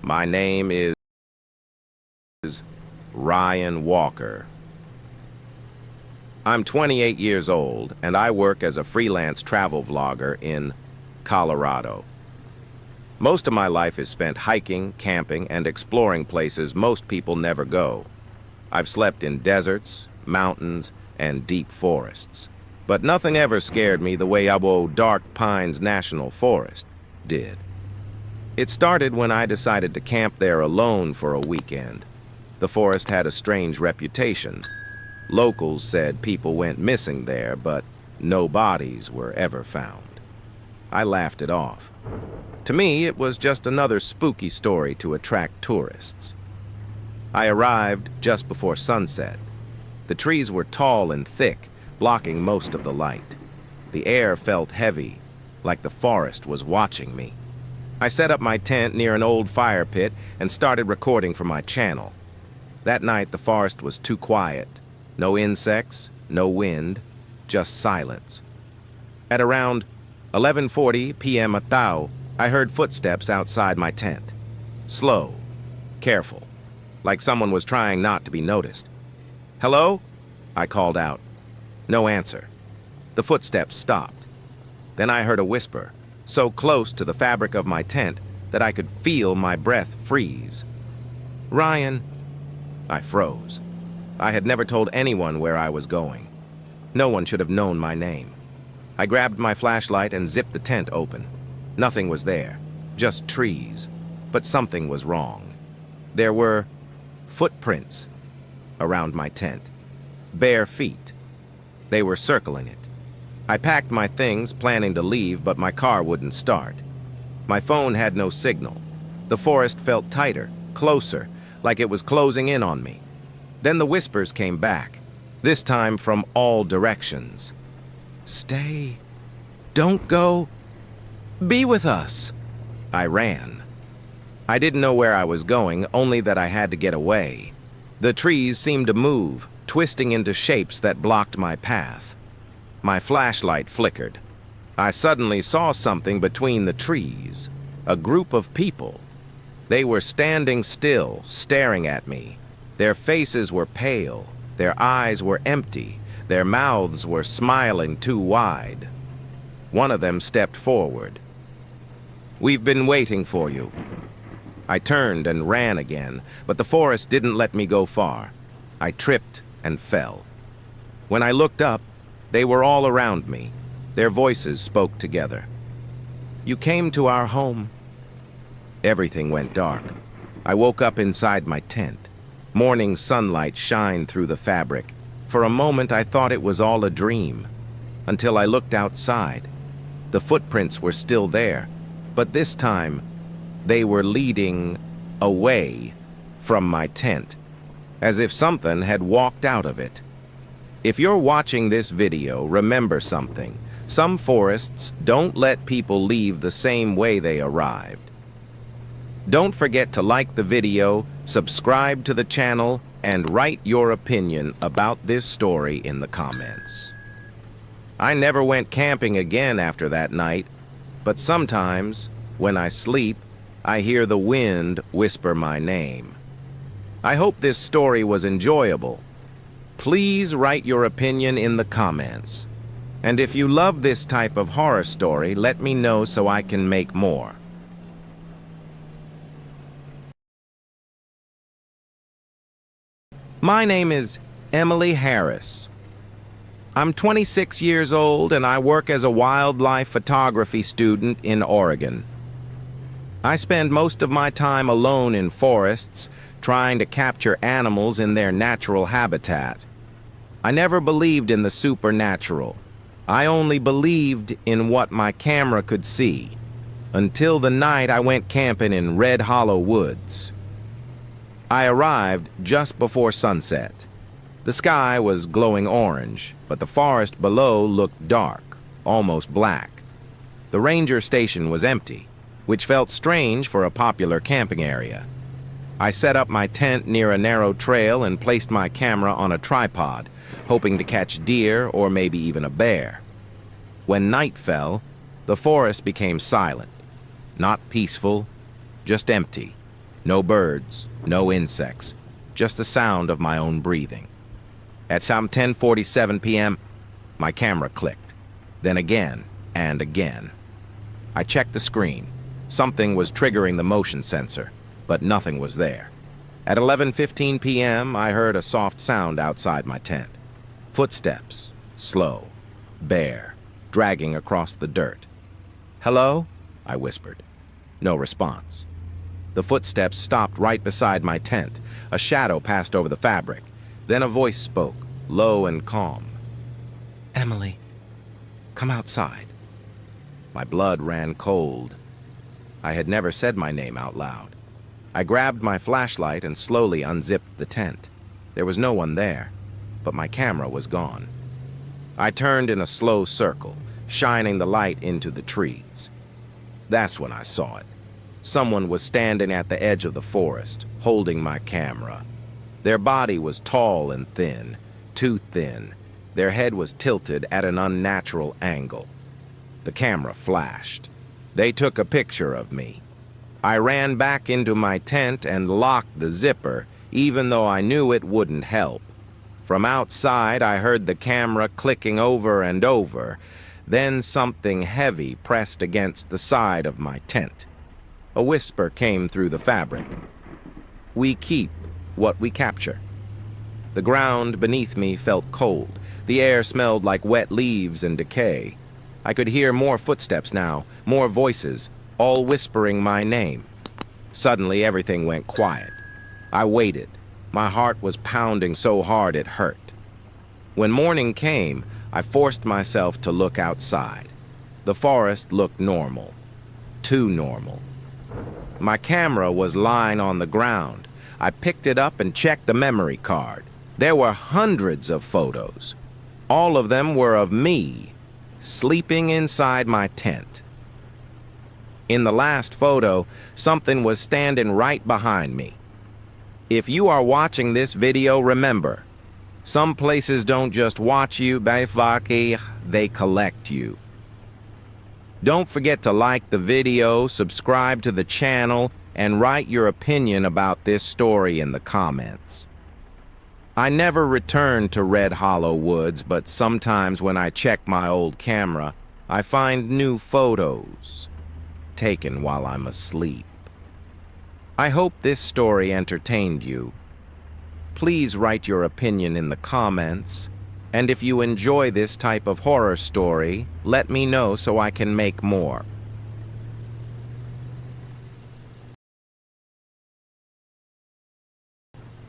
My name is Ryan Walker. I'm 28 years old, and I work as a freelance travel vlogger in Colorado. Most of my life is spent hiking, camping, and exploring places most people never go. I've slept in deserts, mountains, and deep forests. But nothing ever scared me the way Dark Pines National Forest did. It started when I decided to camp there alone for a weekend. The forest had a strange reputation. Locals said people went missing there, but no bodies were ever found. I laughed it off. To me, it was just another spooky story to attract tourists. I arrived just before sunset. The trees were tall and thick, blocking most of the light. The air felt heavy, like the forest was watching me. I set up my tent near an old fire pit and started recording for my channel. That night, the forest was too quiet. No insects, no wind, just silence. At around 11:40 p.m. at Tao, I heard footsteps outside my tent. Slow, careful, like someone was trying not to be noticed. "Hello?" I called out. No answer. The footsteps stopped. Then I heard a whisper, so close to the fabric of my tent that I could feel my breath freeze. "Ryan." I froze. I had never told anyone where I was going. No one should have known my name. I grabbed my flashlight and zipped the tent open. Nothing was there, just trees. But something was wrong. There were footprints around my tent. Bare feet. They were circling it. I packed my things, planning to leave, but my car wouldn't start. My phone had no signal. The forest felt tighter, closer, like it was closing in on me. Then the whispers came back, this time from all directions. "Stay. Don't go. Be with us." I ran. I didn't know where I was going, only that I had to get away. The trees seemed to move, twisting into shapes that blocked my path. My flashlight flickered. I suddenly saw something between the trees. A group of people. They were standing still, staring at me. Their faces were pale. Their eyes were empty. Their mouths were smiling too wide. One of them stepped forward. "We've been waiting for you." I turned and ran again, but the forest didn't let me go far. I tripped and fell. When I looked up, they were all around me. Their voices spoke together. "You came to our home." Everything went dark. I woke up inside my tent. Morning sunlight shined through the fabric. For a moment, I thought it was all a dream, until I looked outside. The footprints were still there, but this time, they were leading away from my tent, as if something had walked out of it. If you're watching this video, remember something. Some forests don't let people leave the same way they arrived. Don't forget to like the video, subscribe to the channel, and write your opinion about this story in the comments. I never went camping again after that night, but sometimes, when I sleep, I hear the wind whisper my name. I hope this story was enjoyable. Please write your opinion in the comments. And if you love this type of horror story, let me know so I can make more. My name is Emily Harris. I'm 26 years old and I work as a wildlife photography student in Oregon. I spend most of my time alone in forests, trying to capture animals in their natural habitat. I never believed in the supernatural. I only believed in what my camera could see, until the night I went camping in Red Hollow Woods. I arrived just before sunset. The sky was glowing orange, but the forest below looked dark, almost black. The ranger station was empty, which felt strange for a popular camping area. I set up my tent near a narrow trail and placed my camera on a tripod, hoping to catch deer or maybe even a bear. When night fell, the forest became silent. Not peaceful, just empty. No birds, no insects, just the sound of my own breathing. At some 10:47 p.m., my camera clicked. Then again and again. I checked the screen. Something was triggering the motion sensor, but nothing was there. At 11:15 p.m., I heard a soft sound outside my tent. Footsteps, slow, bare, dragging across the dirt. "Hello?" I whispered. No response. The footsteps stopped right beside my tent. A shadow passed over the fabric. Then a voice spoke, low and calm. "Emily, come outside." My blood ran cold. I had never said my name out loud. I grabbed my flashlight and slowly unzipped the tent. There was no one there, but my camera was gone. I turned in a slow circle, shining the light into the trees. That's when I saw it. Someone was standing at the edge of the forest, holding my camera. Their body was tall and thin, too thin. Their head was tilted at an unnatural angle. The camera flashed. They took a picture of me. I ran back into my tent and locked the zipper, even though I knew it wouldn't help. From outside, I heard the camera clicking over and over. Then something heavy pressed against the side of my tent. A whisper came through the fabric. "We keep what we capture." The ground beneath me felt cold. The air smelled like wet leaves and decay. I could hear more footsteps now, more voices, all whispering my name. Suddenly, everything went quiet. I waited. My heart was pounding so hard it hurt. When morning came, I forced myself to look outside. The forest looked normal. Too normal. My camera was lying on the ground. I picked it up and checked the memory card. There were hundreds of photos. All of them were of me, sleeping inside my tent. In the last photo, something was standing right behind me. If you are watching this video, remember, some places don't just watch you, they collect you. Don't forget to like the video, subscribe to the channel, and write your opinion about this story in the comments. I never returned to Red Hollow Woods, but sometimes when I check my old camera, I find new photos taken while I'm asleep. I hope this story entertained you. Please write your opinion in the comments. And if you enjoy this type of horror story, let me know so I can make more.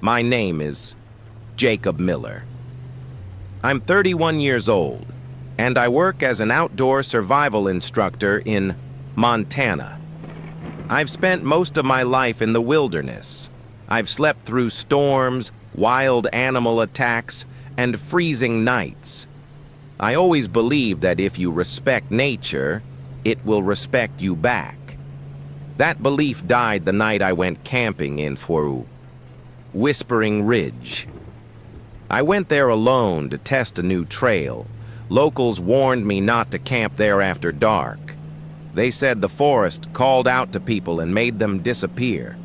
My name is Jacob Miller. I'm 31 years old, and I work as an outdoor survival instructor in Montana. I've spent most of my life in the wilderness. I've slept through storms, wild animal attacks, and freezing nights. I always believed that if you respect nature, it will respect you back. That belief died the night I went camping in Whispering Ridge. I went there alone to test a new trail. Locals warned me not to camp there after dark. They said the forest called out to people and made them disappear.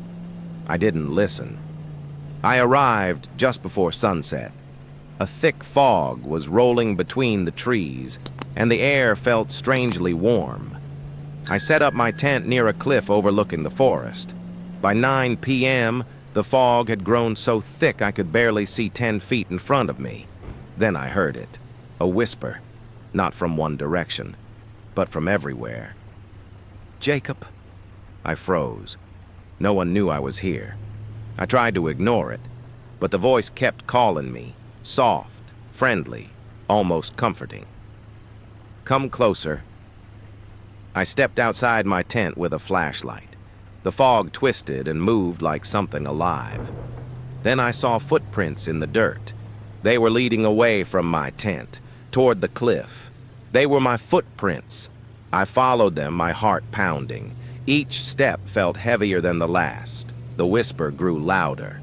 I didn't listen. I arrived just before sunset. A thick fog was rolling between the trees, and the air felt strangely warm. I set up my tent near a cliff overlooking the forest. By 9 p.m., the fog had grown so thick I could barely see 10 feet in front of me. Then I heard it, a whisper, not from one direction, but from everywhere. "Jacob." I froze. No one knew I was here. I tried to ignore it, but the voice kept calling me. Soft, friendly, almost comforting. "Come closer." I stepped outside my tent with a flashlight. The fog twisted and moved like something alive. Then I saw footprints in the dirt. They were leading away from my tent, toward the cliff. They were my footprints. I followed them, my heart pounding. Each step felt heavier than the last. The whisper grew louder.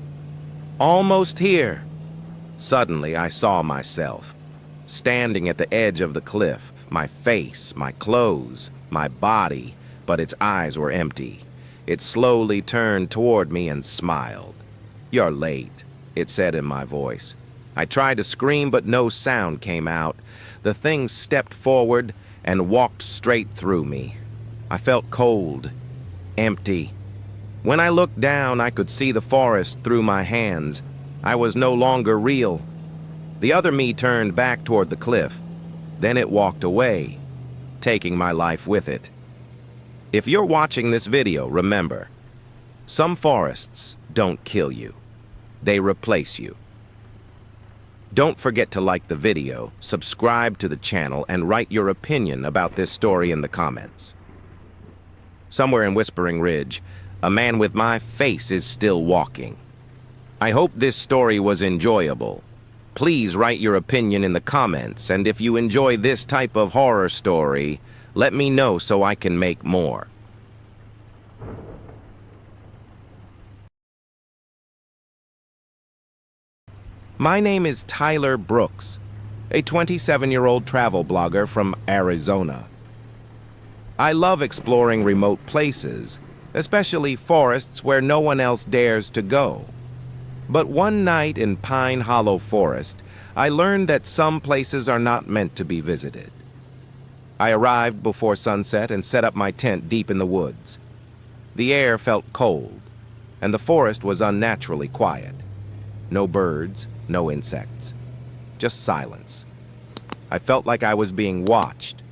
"Almost here." Suddenly, I saw myself, standing at the edge of the cliff, my face, my clothes, my body, but its eyes were empty. It slowly turned toward me and smiled. "You're late," it said in my voice. I tried to scream, but no sound came out. The thing stepped forward and walked straight through me. I felt cold, empty. When I looked down, I could see the forest through my hands. I was no longer real. The other me turned back toward the cliff. Then it walked away, taking my life with it. If you're watching this video, remember, some forests don't kill you. They replace you. Don't forget to like the video, subscribe to the channel, and write your opinion about this story in the comments. Somewhere in Whispering Ridge, a man with my face is still walking. I hope this story was enjoyable. Please write your opinion in the comments, and if you enjoy this type of horror story, let me know so I can make more. My name is Tyler Brooks, a 27-year-old travel blogger from Arizona. I love exploring remote places, especially forests where no one else dares to go. But one night in Pine Hollow Forest, I learned that some places are not meant to be visited. I arrived before sunset and set up my tent deep in the woods. The air felt cold, and the forest was unnaturally quiet. No birds, no insects, just silence. I felt like I was being watched.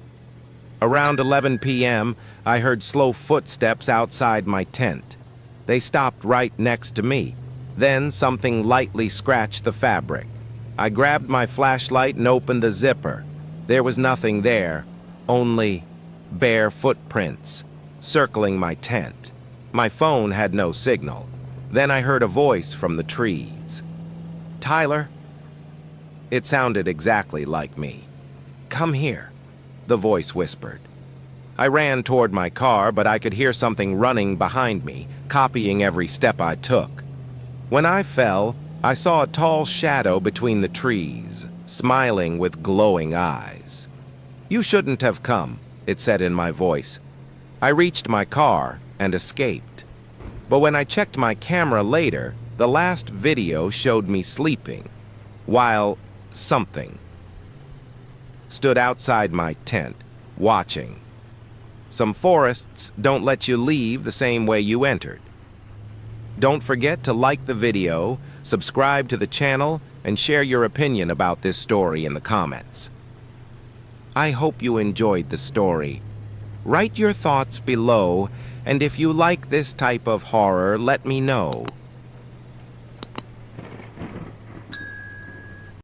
Around 11 p.m., I heard slow footsteps outside my tent. They stopped right next to me. Then something lightly scratched the fabric. I grabbed my flashlight and opened the zipper. There was nothing there, only bare footprints circling my tent. My phone had no signal. Then I heard a voice from the trees. "Tyler?" It sounded exactly like me. "Come here," the voice whispered. I ran toward my car, but I could hear something running behind me, copying every step I took. When I fell, I saw a tall shadow between the trees, smiling with glowing eyes. "You shouldn't have come," it said in my voice. I reached my car and escaped. But when I checked my camera later, the last video showed me sleeping, while something stood outside my tent, watching. Some forests don't let you leave the same way you entered. Don't forget to like the video, subscribe to the channel, and share your opinion about this story in the comments. I hope you enjoyed the story. Write your thoughts below, and if you like this type of horror, let me know.